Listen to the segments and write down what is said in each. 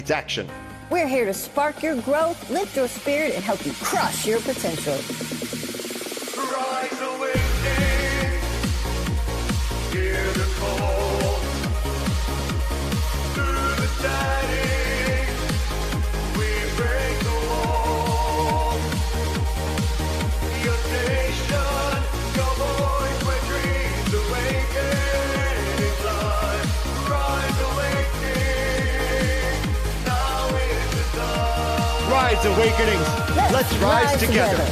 needs action. We're here to spark your growth, lift your spirit, and help you crush your potential. Rise awakening, hear the call. Through the static, we break the wall. Your station, your voice where dreams awaken inside. Rise awakening, now is the time. Rise Awakenings, let's rise together.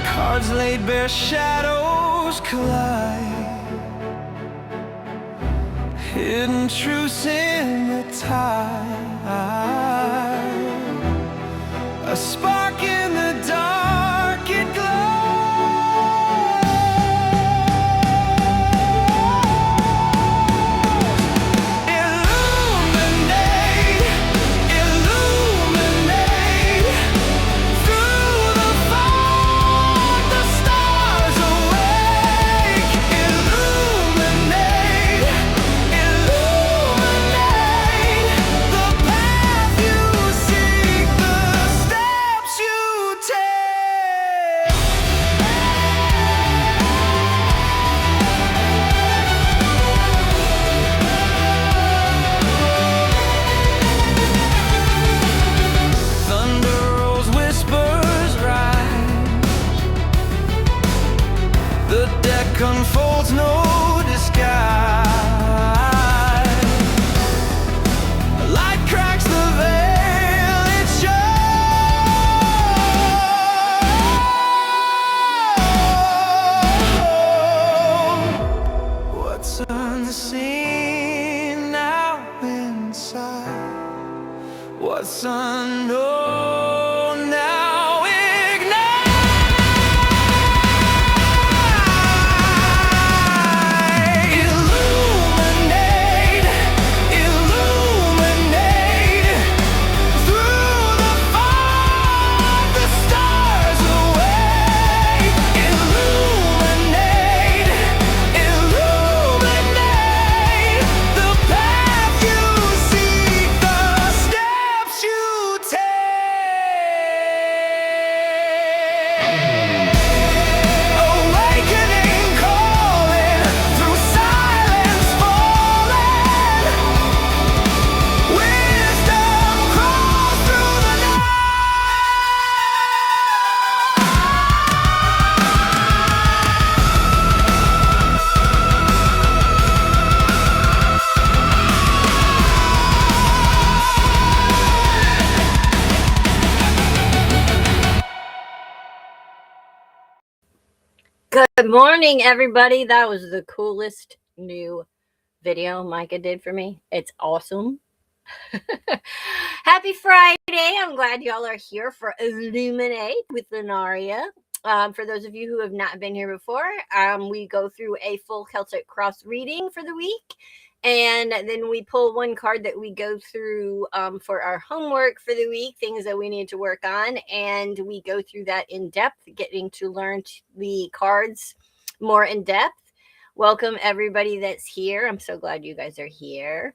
Cards laid bare, shadows collide. Hidden truths in the tide. A spark in the dark, it glows. Illuminate, illuminate. Through the fog, the stars awake. Illuminate, illuminate. The path you seek, the steps you take. Thunder rolls, whispers rise. The deck unfolds, no disguise. Light cracks the veil, it shows. What's unseen now inside? What's unknown now ignite. Illuminate, illuminate. Through the fog, the stars awake. Illuminate, illuminate. The path you seek, the steps you take. Awakening calling, through silence falling. Wisdom crawls through the Good morning, everybody. That was the coolest new video Micah did for me. It's awesome. Happy Friday. I'm glad y'all are here for Illuminate with Lunaria. For those of you who have not been here before, we go through a full Celtic cross reading for the week. And then we pull one card that we go through for our homework for the week, things that we need to work on. And we go through that in depth, getting to learn the cards more in depth. Welcome everybody that's here. I'm so glad you guys are here.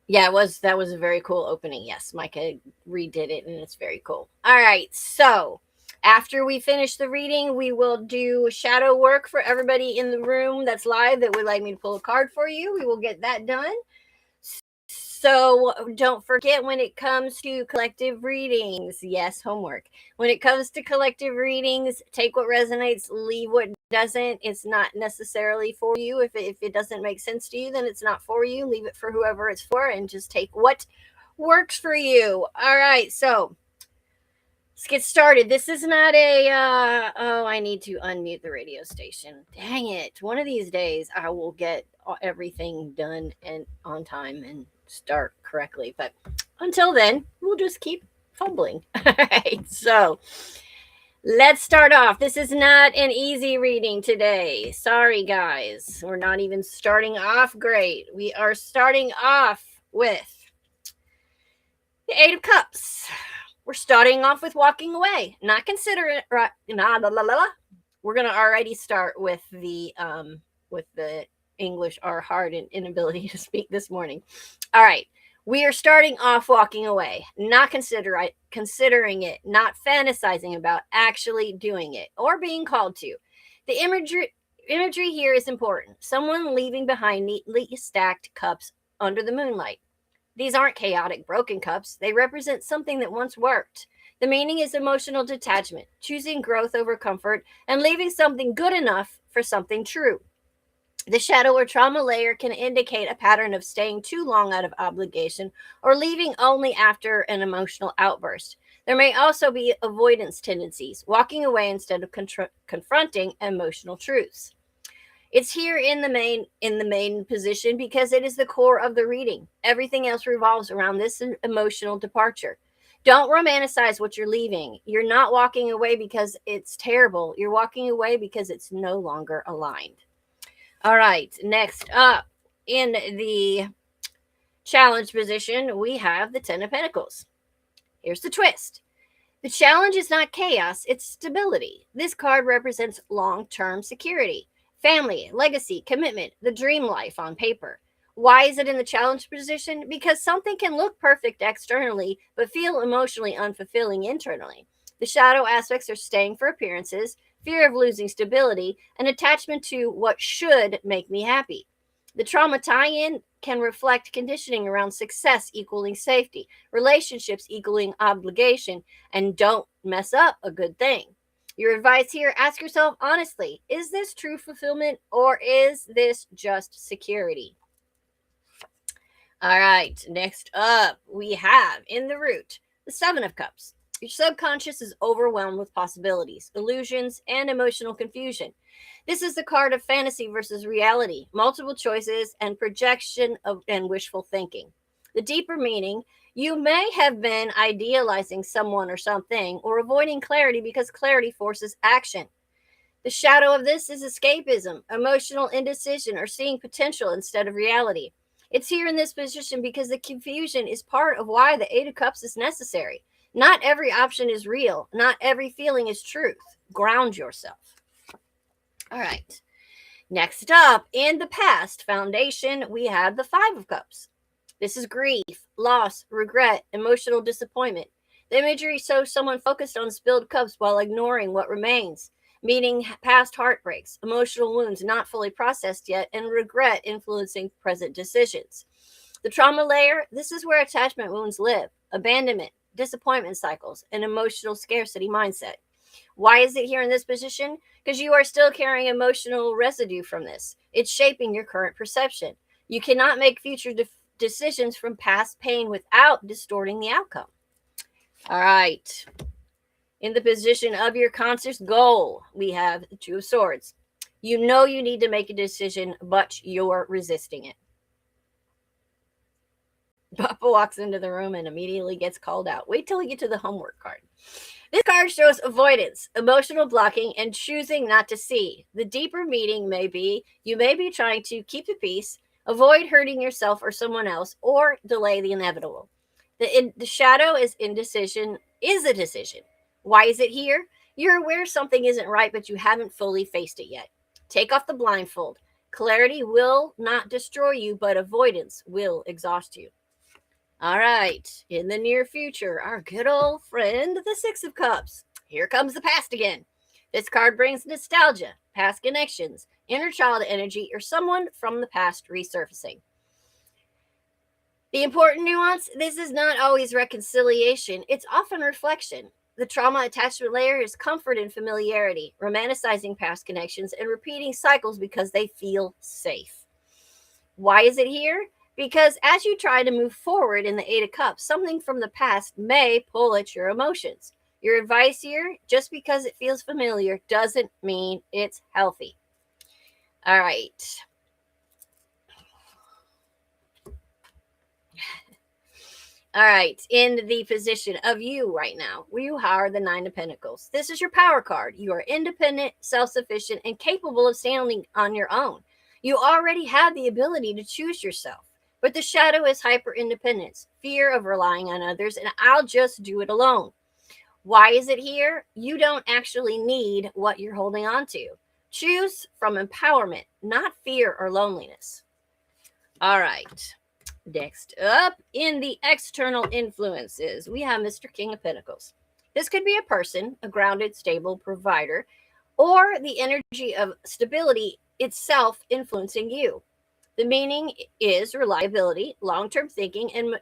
Yeah, that was a very cool opening. Yes, Micah redid it and it's very cool. All right, so after we finish the reading, we will do shadow work for everybody in the room that's live that would like me to pull a card for you. We will get that done. So don't forget, when it comes to collective readings, yes, homework. When it comes to collective readings, take what resonates, leave what doesn't. It's not necessarily for you. If it doesn't make sense to you, then it's not for you. Leave it for whoever it's for, and just take what works for you. All right, so let's get started. This is not a, I need to unmute the radio station. Dang it. One of these days I will get everything done and on time and start correctly. But until then, we'll just keep fumbling. All right. So let's start off. This is not an easy reading today. Sorry, guys. We're not even starting off great. We are starting off with the Eight of Cups. We're starting off with walking away. Not consider it right. We're gonna already start with the English, our hard inability to speak this morning. All right. We are starting off walking away, not considering it, not fantasizing about, actually doing it or being called to. The imagery here is important. Someone leaving behind neatly stacked cups under the moonlight. These aren't chaotic, broken cups. They represent something that once worked. The meaning is emotional detachment, choosing growth over comfort, and leaving something good enough for something true. The shadow or trauma layer can indicate a pattern of staying too long out of obligation or leaving only after an emotional outburst. There may also be avoidance tendencies, walking away instead of confronting emotional truths. It's here in the main position because it is the core of the reading. Everything else revolves around this emotional departure. Don't romanticize what you're leaving. You're not walking away because it's terrible. You're walking away because it's no longer aligned. All right, next up in the challenge position, we have the Ten of Pentacles. Here's the twist. The challenge is not chaos, it's stability. This card represents long-term security. Family, legacy, commitment, the dream life on paper. Why is it in the challenge position? Because something can look perfect externally, but feel emotionally unfulfilling internally. The shadow aspects are staying for appearances, fear of losing stability, and attachment to what should make me happy. The trauma tie-in can reflect conditioning around success equaling safety, relationships equaling obligation, and don't mess up a good thing. Your advice here, ask yourself honestly, is this true fulfillment or is this just security? All right, next up, we have in the root, the Seven of Cups. Your subconscious is overwhelmed with possibilities, illusions, and emotional confusion. This is the card of fantasy versus reality, multiple choices, and projection and wishful thinking. The deeper meaning, you may have been idealizing someone or something or avoiding clarity because clarity forces action. The shadow of this is escapism, emotional indecision, or seeing potential instead of reality. It's here in this position because the confusion is part of why the Eight of Cups is necessary. Not every option is real. Not every feeling is truth. Ground yourself. All right. Next up, in the past foundation, we have the Five of Cups. This is grief, loss, regret, emotional disappointment. The imagery shows someone focused on spilled cups while ignoring what remains, meaning past heartbreaks, emotional wounds not fully processed yet, and regret influencing present decisions. The trauma layer, this is where attachment wounds live, abandonment, disappointment cycles, and emotional scarcity mindset. Why is it here in this position? Because you are still carrying emotional residue from this. It's shaping your current perception. You cannot make future decisions from past pain without distorting the outcome. All right. In the position of your conscious goal, we have the Two of Swords. You know you need to make a decision, but you're resisting it. Papa walks into the room and immediately gets called out. Wait till we get to the homework card. This card shows avoidance, emotional blocking, and choosing not to see. The deeper meaning may be you may be trying to keep the peace, avoid hurting yourself or someone else, or delay the inevitable. The shadow is indecision, is a decision. Why is it here? You're aware something isn't right, but you haven't fully faced it yet. Take off the blindfold. Clarity will not destroy you, but avoidance will exhaust you. All right, in the near future, our good old friend, the Six of Cups. Here comes the past again. This card brings nostalgia, past connections, inner child energy, or someone from the past resurfacing. The important nuance, this is not always reconciliation. It's often reflection. The trauma attachment layer is comfort and familiarity, romanticizing past connections and repeating cycles because they feel safe. Why is it here? Because as you try to move forward in the Eight of Cups, something from the past may pull at your emotions. Your advice here, just because it feels familiar, doesn't mean it's healthy. All right. All right, in the position of you right now, you are the Nine of Pentacles. This is your power card. You are independent, self-sufficient, and capable of standing on your own. You already have the ability to choose yourself. But the shadow is hyper-independence, fear of relying on others, and I'll just do it alone. Why is it here? You don't actually need what you're holding on to. Choose from empowerment, not fear or loneliness. All right. Next up, in the external influences, we have Mr. King of Pentacles. This could be a person, a grounded, stable provider, or the energy of stability itself influencing you. The meaning is reliability, long-term thinking, and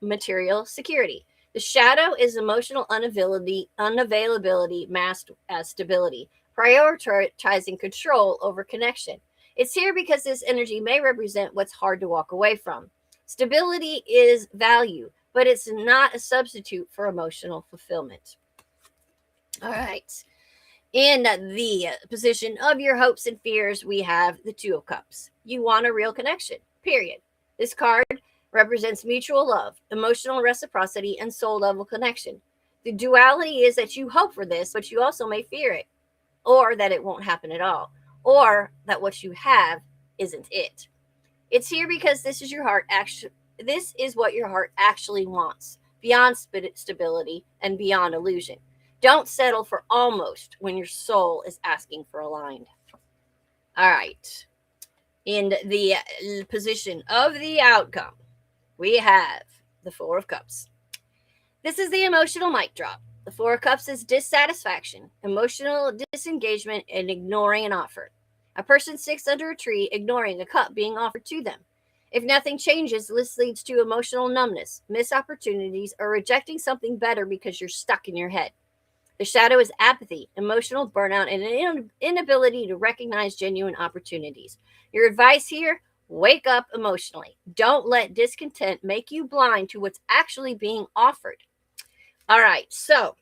material security. The shadow is emotional unavailability masked as stability, prioritizing control over connection. It's here because this energy may represent what's hard to walk away from. Stability is value, but it's not a substitute for emotional fulfillment. All right. In the position of your hopes and fears, we have the Two of Cups. You want a real connection, period. This card represents mutual love, emotional reciprocity, and soul level connection. The duality is that you hope for this, but you also may fear it, or that it won't happen at all, or that what you have isn't it. It's here because this is what your heart actually wants, beyond stability and beyond illusion. Don't settle for almost when your soul is asking for aligned. All right. In the position of the outcome, we have the Four of Cups. This is the emotional mic drop. The Four of Cups is dissatisfaction, emotional disengagement, and ignoring an offer. A person sits under a tree, ignoring a cup being offered to them. If nothing changes, this leads to emotional numbness, missed opportunities, or rejecting something better because you're stuck in your head. The shadow is apathy, emotional burnout, and an inability to recognize genuine opportunities. Your advice here, wake up emotionally. Don't let discontent make you blind to what's actually being offered. All right, so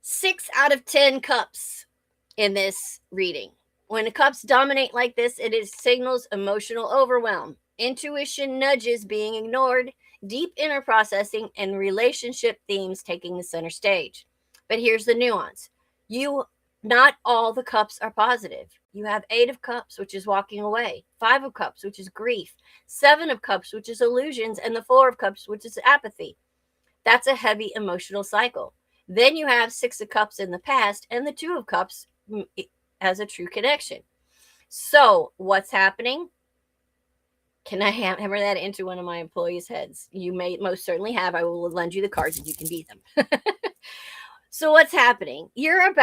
6 out of 10 cups in this reading. When the cups dominate like this, it signals emotional overwhelm, intuition nudges being ignored, deep inner processing, and relationship themes taking the center stage. But here's the nuance. Not all the cups are positive. You have 8 of Cups, which is walking away, 5 of Cups, which is grief, 7 of Cups, which is illusions, and the 4 of Cups, which is apathy. That's a heavy emotional cycle. Then you have 6 of Cups in the past, and the 2 of Cups as a true connection. So what's happening? Can I hammer that into one of my employees' heads? You may most certainly have. I will lend you the cards and you can beat them. So what's happening? You're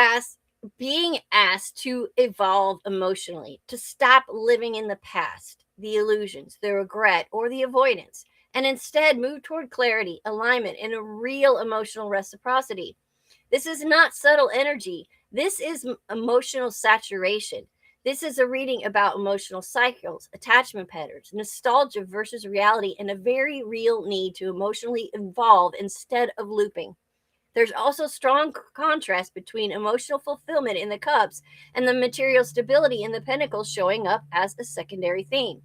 being asked to evolve emotionally, to stop living in the past, the illusions, the regret, or the avoidance, and instead move toward clarity, alignment, and a real emotional reciprocity. This is not subtle energy. This is emotional saturation. This is a reading about emotional cycles, attachment patterns, nostalgia versus reality, and a very real need to emotionally evolve instead of looping. There's also strong contrast between emotional fulfillment in the cups and the material stability in the pentacles showing up as a secondary theme.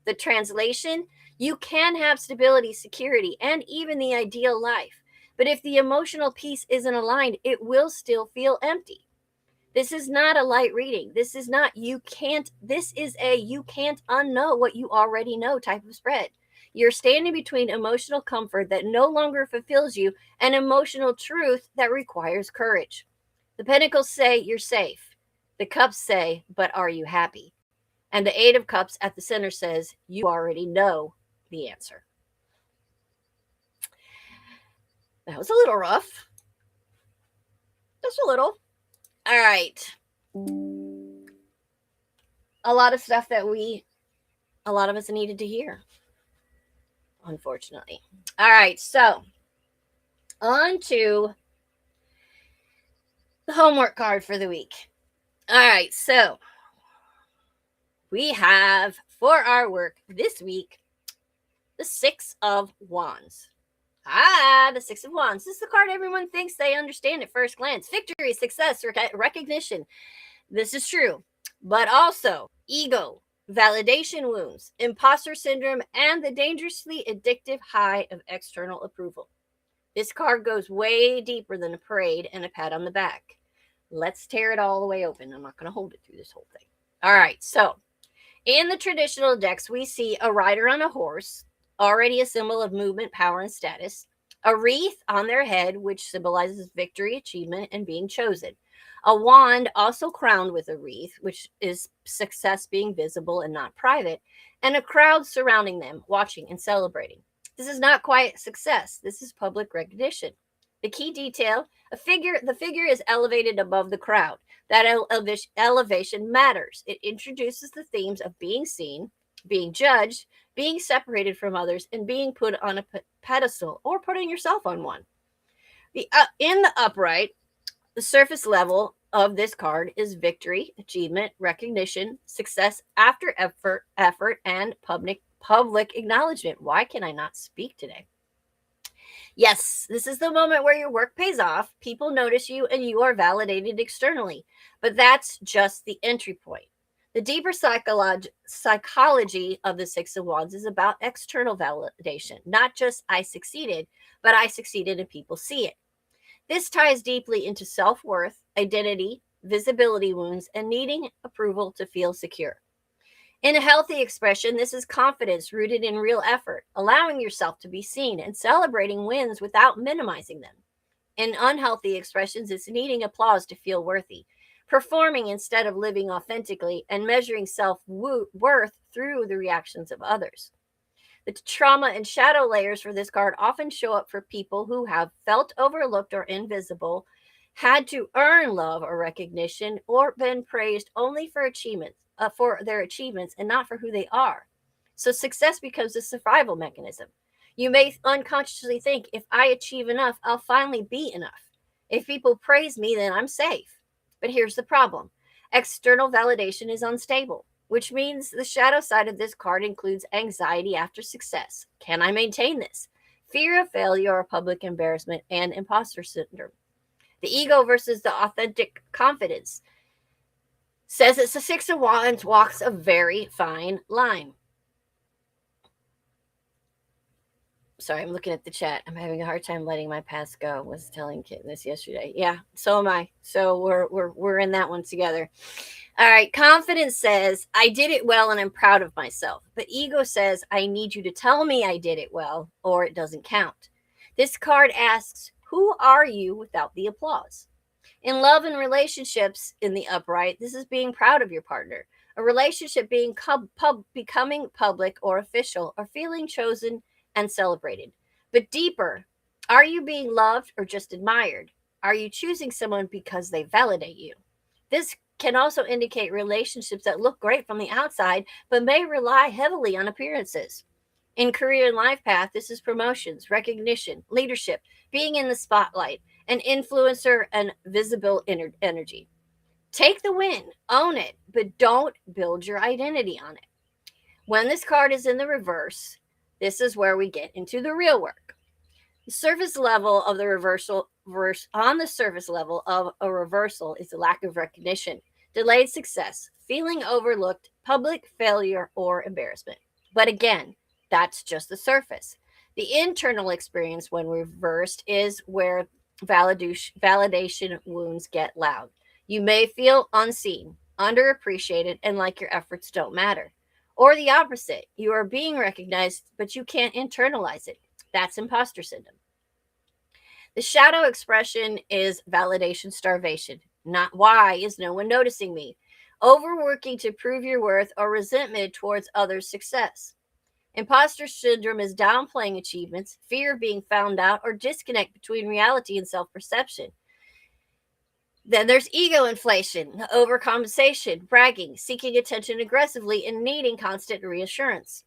The translation, you can have stability, security, and even the ideal life. But if the emotional piece isn't aligned, it will still feel empty. This is not a light reading. This is a you can't unknow what you already know type of spread. You're standing between emotional comfort that no longer fulfills you and emotional truth that requires courage. The pentacles say you're safe. The cups say, but are you happy? And the 8 of Cups at the center says, you already know the answer. That was a little rough. Just a little. All right. A lot of stuff that we a lot of us needed to hear, unfortunately. All right, so on to the homework card for the week. All right, so we have for our work this week the Six of Wands. The Six of Wands. This is the card everyone thinks they understand at first glance. Victory, success, recognition. This is true. But also ego, validation wounds, imposter syndrome, and the dangerously addictive high of external approval. This card goes way deeper than a parade and a pat on the back. Let's tear it all the way open. I'm not going to hold it through this whole thing. All right, so in the traditional decks, we see a rider on a horse, already a symbol of movement, power, and status. A wreath on their head, which symbolizes victory, achievement, and being chosen. A wand, also crowned with a wreath, which is success being visible and not private. And a crowd surrounding them, watching and celebrating. This is not quiet success. This is public recognition. The key detail, the figure is elevated above the crowd. That elevation matters. It introduces the themes of being seen, being judged, being separated from others, and being put on a pedestal or putting yourself on one. In the upright, the surface level of this card is victory, achievement, recognition, success after effort, and public acknowledgement. Why can I not speak today? Yes, this is the moment where your work pays off, people notice you, and you are validated externally. But that's just the entry point. The deeper psychology of the Six of Wands is about external validation, not just I succeeded, but I succeeded and people see it. This ties deeply into self-worth, identity, visibility wounds, and needing approval to feel secure. In a healthy expression, this is confidence rooted in real effort, allowing yourself to be seen and celebrating wins without minimizing them. In unhealthy expressions, it's needing applause to feel worthy, performing instead of living authentically, and measuring self-worth through the reactions of others. The trauma and shadow layers for this card often show up for people who have felt overlooked or invisible, had to earn love or recognition, or been praised only for their achievements and not for who they are. So success becomes a survival mechanism. You may unconsciously think, if I achieve enough, I'll finally be enough. If people praise me, then I'm safe. But here's the problem. External validation is unstable, which means the shadow side of this card includes anxiety after success. Can I maintain this? Fear of failure or public embarrassment, and imposter syndrome. The ego versus the authentic confidence says it's the Six of Wands walks a very fine line. Sorry, I'm looking at the chat. I'm having a hard time letting my past go. Was telling Kitten this yesterday. Yeah, so am I. So we're in that one together. All right, confidence says I did it well and I'm proud of myself. But ego says I need you to tell me I did it well or it doesn't count. This card asks, who are you without the applause? In love and relationships in the upright, this is being proud of your partner. A relationship being becoming public or official, or feeling chosen and celebrated. But deeper, are you being loved or just admired? Are you choosing someone because they validate you? This can also indicate relationships that look great from the outside, but may rely heavily on appearances. In career and life path, this is promotions, recognition, leadership, being in the spotlight, an influencer, and visible energy. Take the win, own it, but don't build your identity on it. When this card is in the reverse, this is where we get into the real work. The surface level of the on the surface level of a reversal is the lack of recognition, delayed success, feeling overlooked, public failure, or embarrassment. But again, that's just the surface. The internal experience when reversed is where validation wounds get loud. You may feel unseen, underappreciated, and like your efforts don't matter. Or the opposite, you are being recognized, but you can't internalize it. That's imposter syndrome. The shadow expression is validation starvation. Not why is no one noticing me? Overworking to prove your worth, or resentment towards others' success. Imposter syndrome is downplaying achievements, fear of being found out, or disconnect between reality and self-perception. Then there's ego inflation, overcompensation, bragging, seeking attention aggressively, and needing constant reassurance.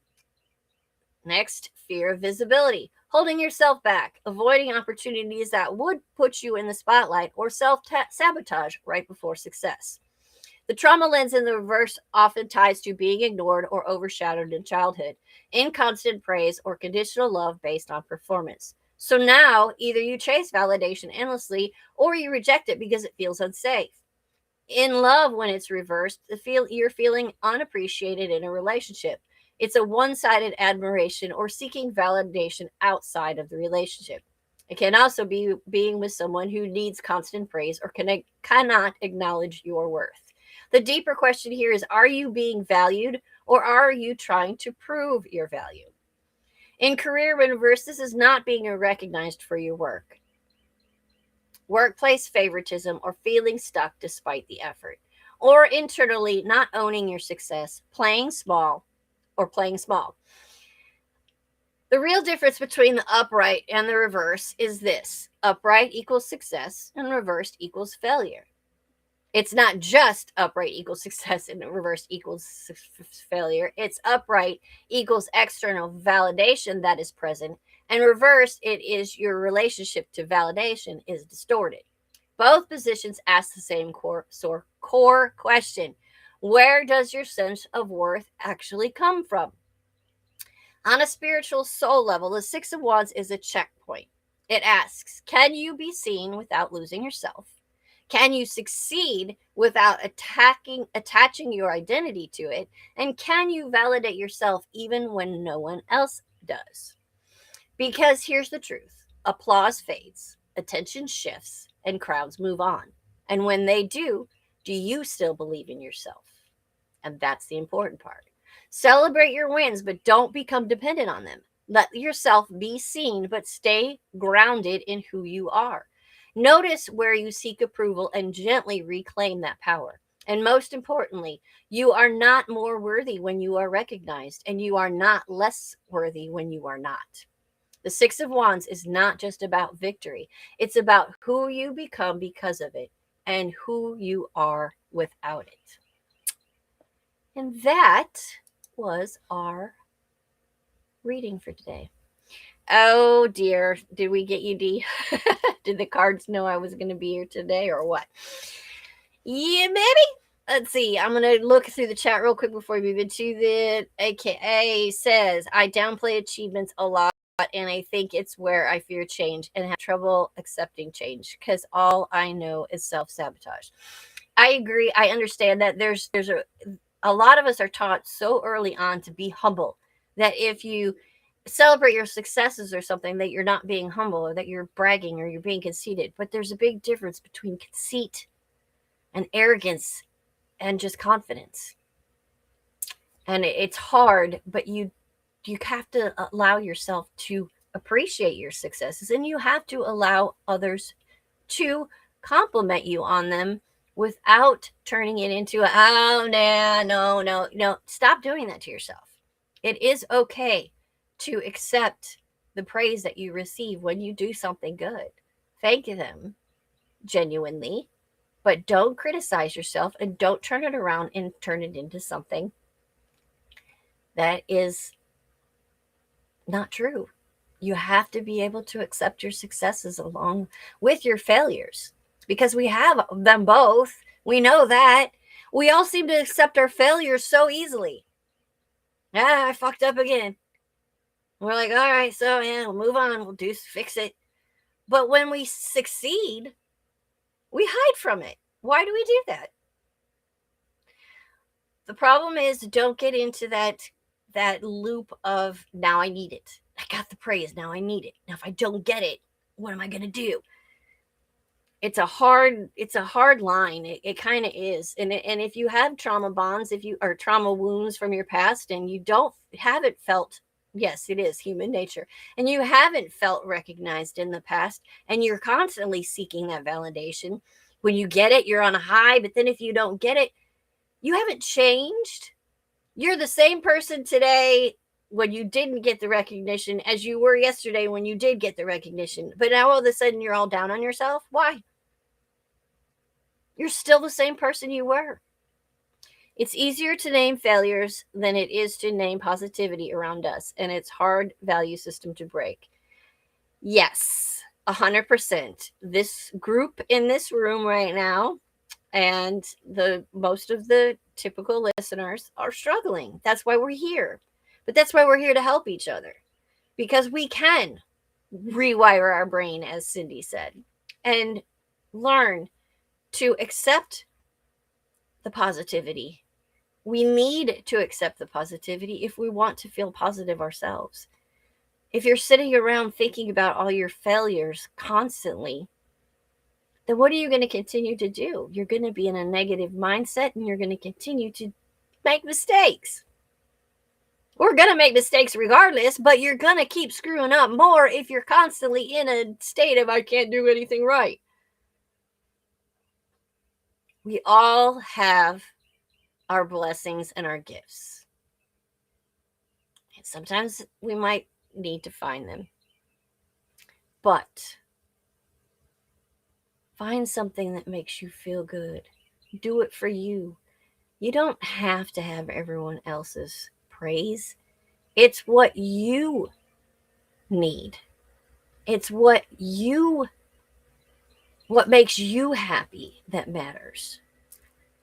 Next, fear of visibility, holding yourself back, avoiding opportunities that would put you in the spotlight, or self-sabotage right before success. The trauma lens in the reverse often ties to being ignored or overshadowed in childhood, in constant praise or conditional love based on performance. So now, either you chase validation endlessly or you reject it because it feels unsafe. In love, when it's reversed, you're feeling unappreciated in a relationship. It's a one-sided admiration or seeking validation outside of the relationship. It can also be being with someone who needs constant praise or cannot acknowledge your worth. The deeper question here is, are you being valued, or are you trying to prove your value? In career reverse, this is not being recognized for your work. Workplace favoritism or feeling stuck despite the effort. Or internally not owning your success, playing small. The real difference between the upright and the reverse is this: upright equals success and reversed equals failure. It's not just upright equals success and reversed equals failure. It's upright equals external validation that is present, and reversed, it is your relationship to validation is distorted. Both positions ask the same core question: where does your sense of worth actually come from? On a spiritual soul level, the Six of Wands is a checkpoint. It asks, can you be seen without losing yourself? Can you succeed without attaching your identity to it? And can you validate yourself even when no one else does? Because here's the truth: applause fades, attention shifts, and crowds move on. And when they do you still believe in yourself? And that's the important part. Celebrate your wins, but don't become dependent on them. Let yourself be seen, but stay grounded in who you are. Notice where you seek approval and gently reclaim that power. And most importantly, you are not more worthy when you are recognized, and you are not less worthy when you are not. The Six of Wands is not just about victory, it's about who you become because of it and who you are without it. And that was our reading for today. Oh dear, did we get you, D? Did the cards know I was going to be here today or what? Yeah, maybe. Let's see. I'm going to look through the chat real quick before we move into it. AKA says, I downplay achievements a lot, and I think it's where I fear change and have trouble accepting change because all I know is self-sabotage. I agree. I understand that there's a lot of us are taught so early on to be humble, that if you celebrate your successes or something, that you're not being humble or that you're bragging or you're being conceited. But there's a big difference between conceit and arrogance and just confidence. And it's hard, but you have to allow yourself to appreciate your successes, and you have to allow others to compliment you on them without turning it into oh no. Stop doing that to yourself. It is okay to accept the praise that you receive when you do something good. Thank them genuinely, but don't criticize yourself, and don't turn it around and turn it into something that is not true. You have to be able to accept your successes along with your failures, because we have them both. We know that. We all seem to accept our failures so easily. I fucked up again. We're like, all right, so yeah, we'll move on. We'll fix it. But when we succeed, we hide from it. Why do we do that? The problem is, don't get into that loop of, now I need it. I got the praise. Now I need it. Now, if I don't get it, what am I going to do? It's a hard line. It kind of is. And if you have trauma bonds, if you are trauma wounds from your past, and you haven't felt, yes, it is human nature, and you haven't felt recognized in the past, and you're constantly seeking that validation. When you get it, you're on a high, but then if you don't get it, you haven't changed. You're the same person today when you didn't get the recognition as you were yesterday when you did get the recognition. But now all of a sudden you're all down on yourself. Why? You're still the same person you were. It's easier to name failures than it is to name positivity around us, and it's hard value system to break. Yes, 100%. This group in this room right now and the most of the typical listeners are struggling. That's why we're here. But that's why we're here to help each other, because we can rewire our brain, as Cindy said, and learn to accept the positivity. We need to accept the positivity if we want to feel positive ourselves. If you're sitting around thinking about all your failures constantly, then what are you going to continue to do? You're going to be in a negative mindset and you're going to continue to make mistakes. We're going to make mistakes regardless, but you're going to keep screwing up more if you're constantly in a state of I can't do anything right. We all have our blessings and our gifts. And sometimes we might need to find them. But find something that makes you feel good. Do it for you. You don't have to have everyone else's praise. It's what you need. It's what makes you happy that matters.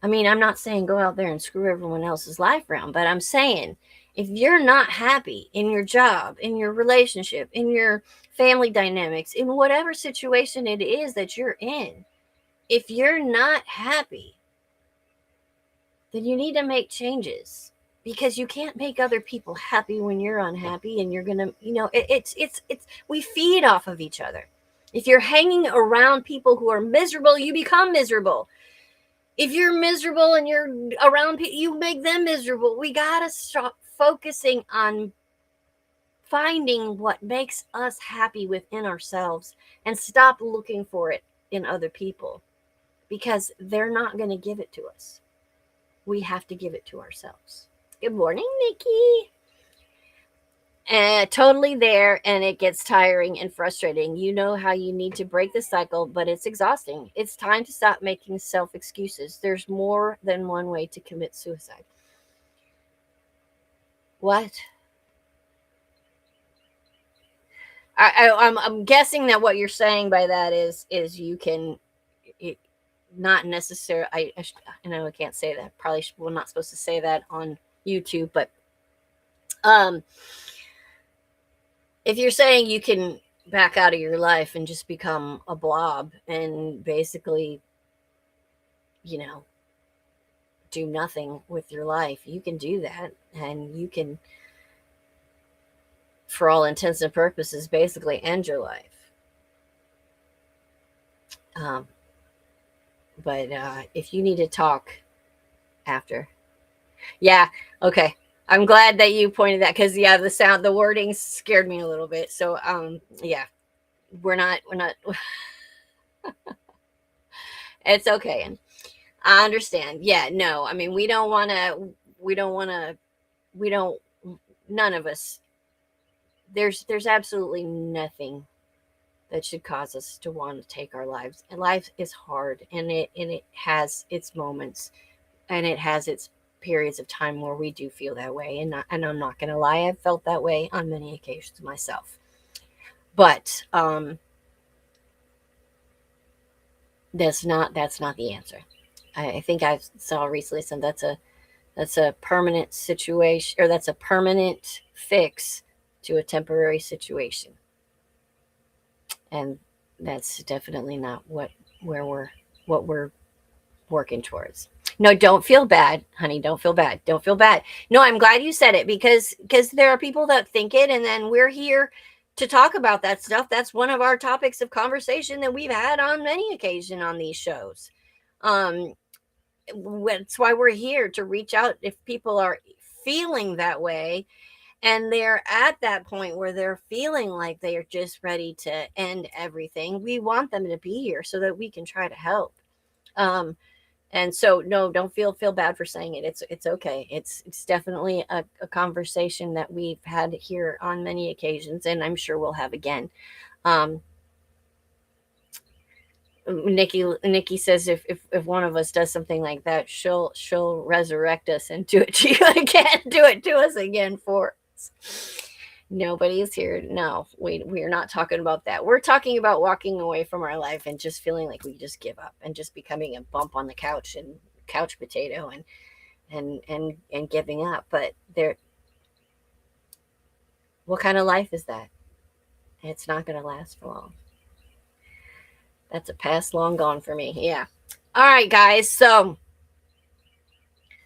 I mean, I'm not saying go out there and screw everyone else's life around, but I'm saying if you're not happy in your job, in your relationship, in your family dynamics, in whatever situation it is that you're in, if you're not happy, then you need to make changes, because you can't make other people happy when you're unhappy, and you're gonna, it's we feed off of each other. If you're hanging around people who are miserable, you become miserable. If you're miserable and you're around people, you make them miserable. We gotta stop focusing on finding what makes us happy within ourselves and stop looking for it in other people, because they're not going to give it to us. We have to give it to ourselves. Good morning, Nikki. Totally there, and it gets tiring and frustrating. You know how you need to break the cycle, but it's exhausting. It's time to stop making self excuses. There's more than one way to commit suicide. What? I'm guessing that what you're saying by that is you can, not necessarily. I know I can't say that. Probably we're not supposed to say that on YouTube, but if you're saying you can back out of your life and just become a blob and basically, do nothing with your life, you can do that, and you can, for all intents and purposes, basically end your life. But if you need to talk after, yeah, okay. I'm glad that you pointed that, because the wording scared me a little bit. So yeah, we're not. It's okay, and I understand. Yeah, no, I mean, we don't want to. None of us. There's absolutely nothing that should cause us to want to take our lives. And life is hard, and it has its moments, and it has its periods of time where we do feel that way. And I'm not going to lie, I've felt that way on many occasions myself. But that's not the answer. I think I saw recently that's a permanent situation, or that's a permanent fix to a temporary situation. And that's definitely not what we're working towards. No, don't feel bad, honey. Don't feel bad. Don't feel bad. No, I'm glad you said it, because there are people that think it, and then we're here to talk about that stuff. That's one of our topics of conversation that we've had on many occasions on these shows. That's why we're here, to reach out if people are feeling that way, and they're at that point where they're feeling like they are just ready to end everything. We want them to be here so that we can try to help. And so, no, don't feel bad for saying it. It's okay. It's definitely a conversation that we've had here on many occasions, and I'm sure we'll have again. Nikki says if one of us does something like that, she'll resurrect us and do it to you again, do it to us again for us. Nobody's here. No, we're not talking about that. We're talking about walking away from our life and just feeling like we just give up and just becoming a bump on the couch and couch potato and giving up. But there, what kind of life is that? It's not going to last for long. That's a past long gone for me. Yeah. All right, guys. So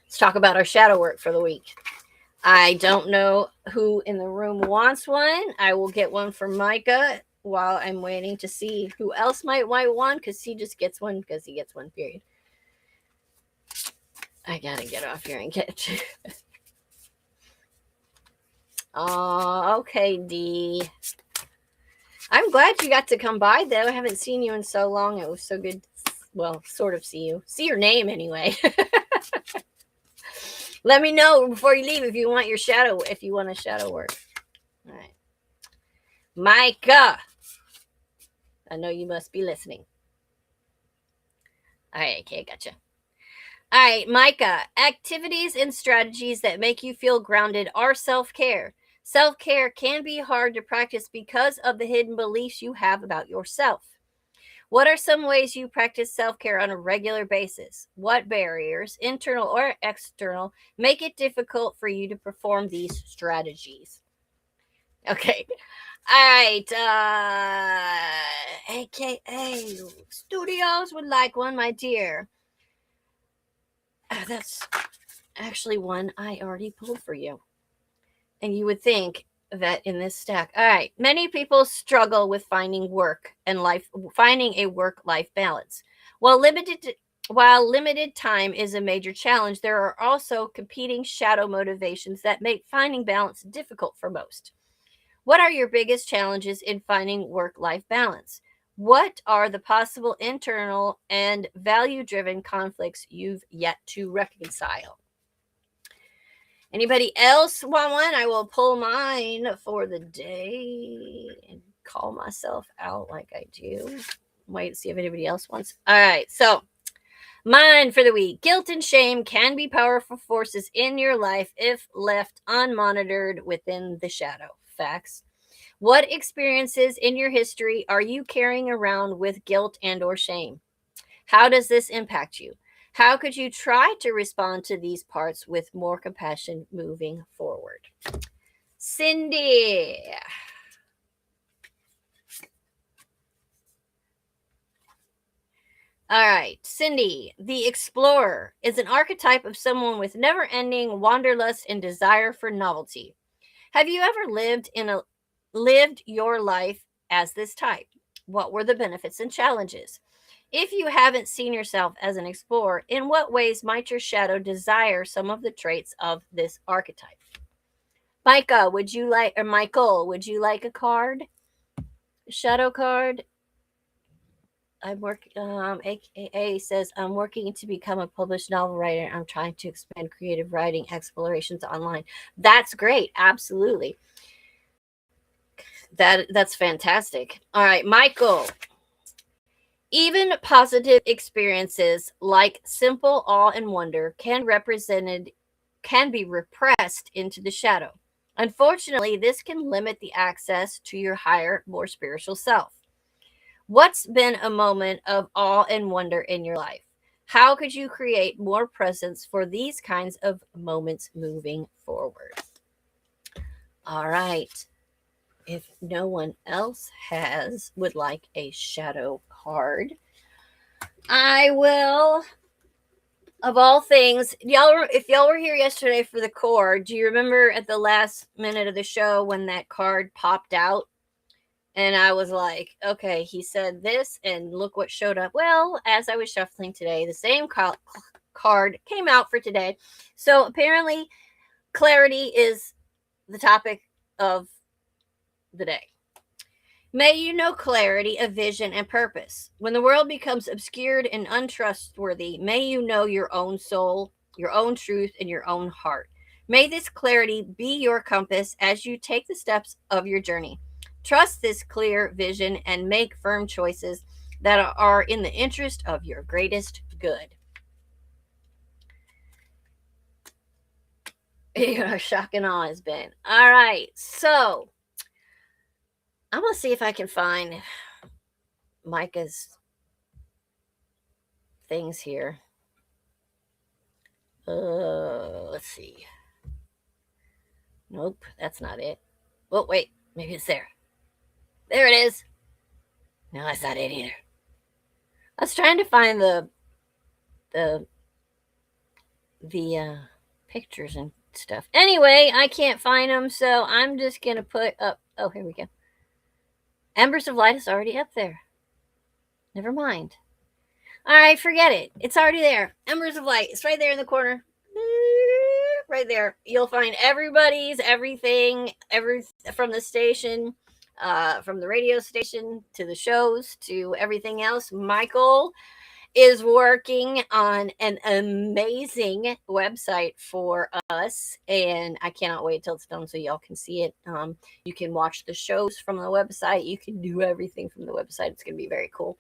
let's talk about our shadow work for the week. I don't know who in the room wants one. I will get one for Micah while I'm waiting to see who else might want one, because he just gets one because he gets one, period. I gotta get off here and get Oh, okay, D. I'm glad you got to come by, though. I haven't seen you in so long. It was so good. Well, sort of see you. See your name anyway. Let me know before you leave if you want a shadow work. All right. Micah. I know you must be listening. All right, okay, gotcha. All right, Micah. Activities and strategies that make you feel grounded are self-care. Self-care can be hard to practice because of the hidden beliefs you have about yourself. What are some ways you practice self-care on a regular basis? What barriers, internal or external, make it difficult for you to perform these strategies? Okay. All right. AKA Studios would like one, my dear. That's actually one I already pulled for you. And you would think that in this stack. All right. Many people struggle with finding a work-life balance. While limited time is a major challenge, there are also competing shadow motivations that make finding balance difficult for most. What are your biggest challenges in finding work-life balance? What are the possible internal and value-driven conflicts you've yet to reconcile? Anybody else want one? I will pull mine for the day and call myself out like I do. Wait to see if anybody else wants. All right, so mine for the week. Guilt and shame can be powerful forces in your life if left unmonitored within the shadow. Facts. What experiences in your history are you carrying around with guilt and or shame? How does this impact you? How could you try to respond to these parts with more compassion moving forward? Cindy. All right, Cindy, the explorer is an archetype of someone with never-ending wanderlust and desire for novelty. Have you ever lived your life as this type? What were the benefits and challenges? If you haven't seen yourself as an explorer, in what ways might your shadow desire some of the traits of this archetype? Michael, would you like a card? A shadow card? I'm working. AKA says I'm working to become a published novel writer. I'm trying to expand creative writing explorations online. That's great. Absolutely. That's fantastic. All right, Michael. Even positive experiences like simple awe and wonder can be repressed into the shadow. Unfortunately, this can limit the access to your higher, more spiritual self. What's been a moment of awe and wonder in your life? How could you create more presence for these kinds of moments moving forward? All right. If no one else would like a shadow card, I will. Of all things, if y'all were here yesterday for the core, do you remember at the last minute of the show when that card popped out? And I was like, okay, he said this, and look what showed up. Well, as I was shuffling today, the same card came out for today. So apparently, clarity is the topic of the day. May you know clarity of vision and purpose. When the world becomes obscured and untrustworthy, may you know your own soul, your own truth, and your own heart. May this clarity be your compass as you take the steps of your journey. Trust this clear vision and make firm choices that are in the interest of your greatest good. Shock and awe has been. All right, so I'm going to see if I can find Micah's things here. Let's see. Nope, that's not it. Oh, wait, maybe it's there. There it is. No, that's not it either. I was trying to find the pictures and stuff. Anyway, I can't find them, so I'm just gonna put up. Oh, here we go. Embers of Light is already up there. Never mind. All right, forget it. It's already there. Embers of Light. It's right there in the corner. Right there. You'll find everybody's everything, from the station, from the radio station to the shows to everything else. Michael is working on an amazing website for us, and I cannot wait till it's done so y'all can see it. You can watch the shows from the website. You can do everything from the website. It's going to be very cool.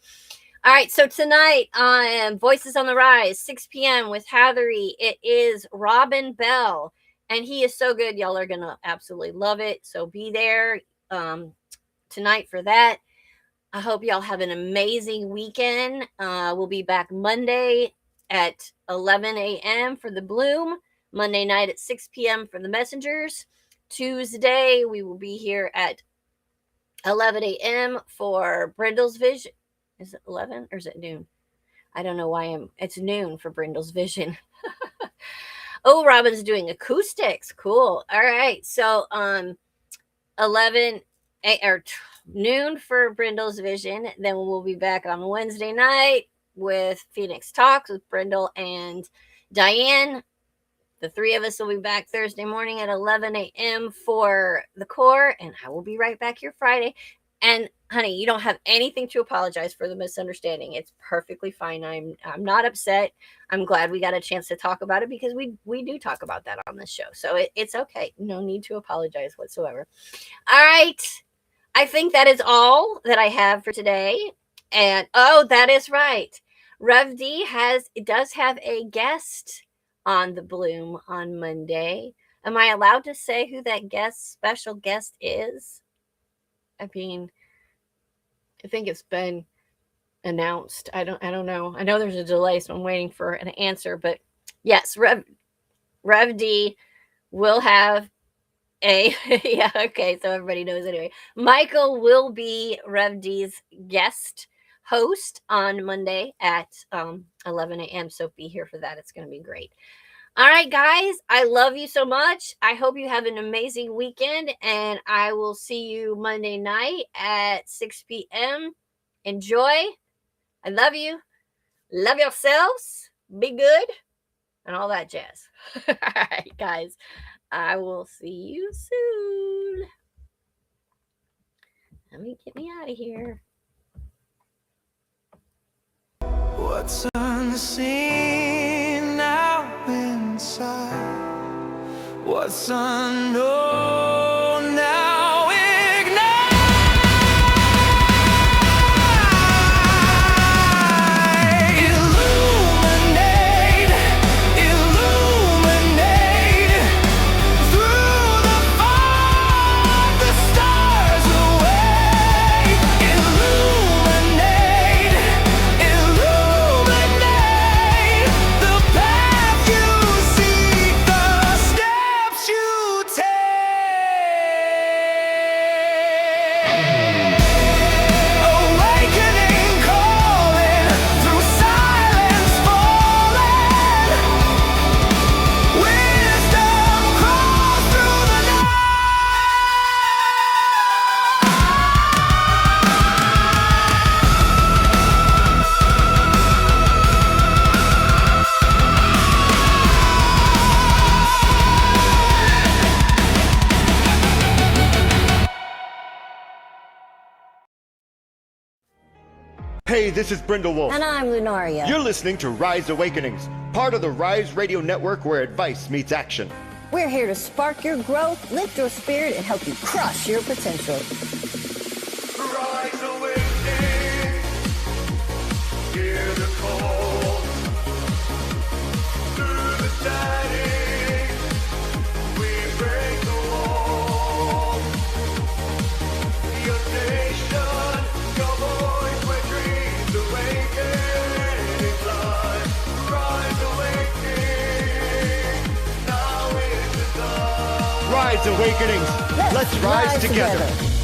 All right, so tonight on Voices on the Rise, 6 p.m. with Hathery, it is Robin Bell, and he is so good. Y'all are going to absolutely love it, so be there tonight for that. I hope y'all have an amazing weekend. We'll be back Monday at 11 a.m. for the Bloom, Monday night at 6 p.m. for the Messengers. Tuesday, we will be here at 11 a.m. for Brindle's Vision. Is it 11 or is it noon? I don't know why it's noon for Brindle's Vision. Oh, Robin's doing acoustics. Cool. All right. So 11 or noon for Brindle's Vision. Then we'll be back on Wednesday night with Phoenix Talks with Brindle and Diane. The three of us will be back Thursday morning at 11 a.m. for the core, and I will be right back here Friday. And honey, you don't have anything to apologize for the misunderstanding. It's perfectly fine. I'm not upset. I'm glad we got a chance to talk about it because we do talk about that on this show. So it's okay. No need to apologize whatsoever. All right. I think that is all that I have for today. And oh, that is right. Rev D does have a guest on the Bloom on Monday. Am I allowed to say who that special guest is? I mean, I think it's been announced. I don't know. I know there's a delay, so I'm waiting for an answer. But yes, Rev D will have a yeah. Okay, so everybody knows anyway. Michael will be Rev D's guest host on Monday at 11 a.m. So be here for that. It's going to be great. All right, guys, I love you so much. I hope you have an amazing weekend, and I will see you Monday night at 6 p.m. Enjoy. I love you. Love yourselves. Be good. And all that jazz. All right, guys, I will see you soon. Let me get me out of here. What's unseen now inside? What's unknown now ignite? Illuminate, illuminate through the fog, the stars away. Illuminate, illuminate the path you seek, the steps you take. Awakening, calling through silence, falling. Wisdom crawls through the night. Hey, this is Brindle Wolf. And I'm Lunaria. You're listening to Rise Awakenings, part of the Rise Radio Network where advice meets action. We're here to spark your growth, lift your spirit, and help you crush your potential. Rise awakening. Rise Awakenings. Let's rise together.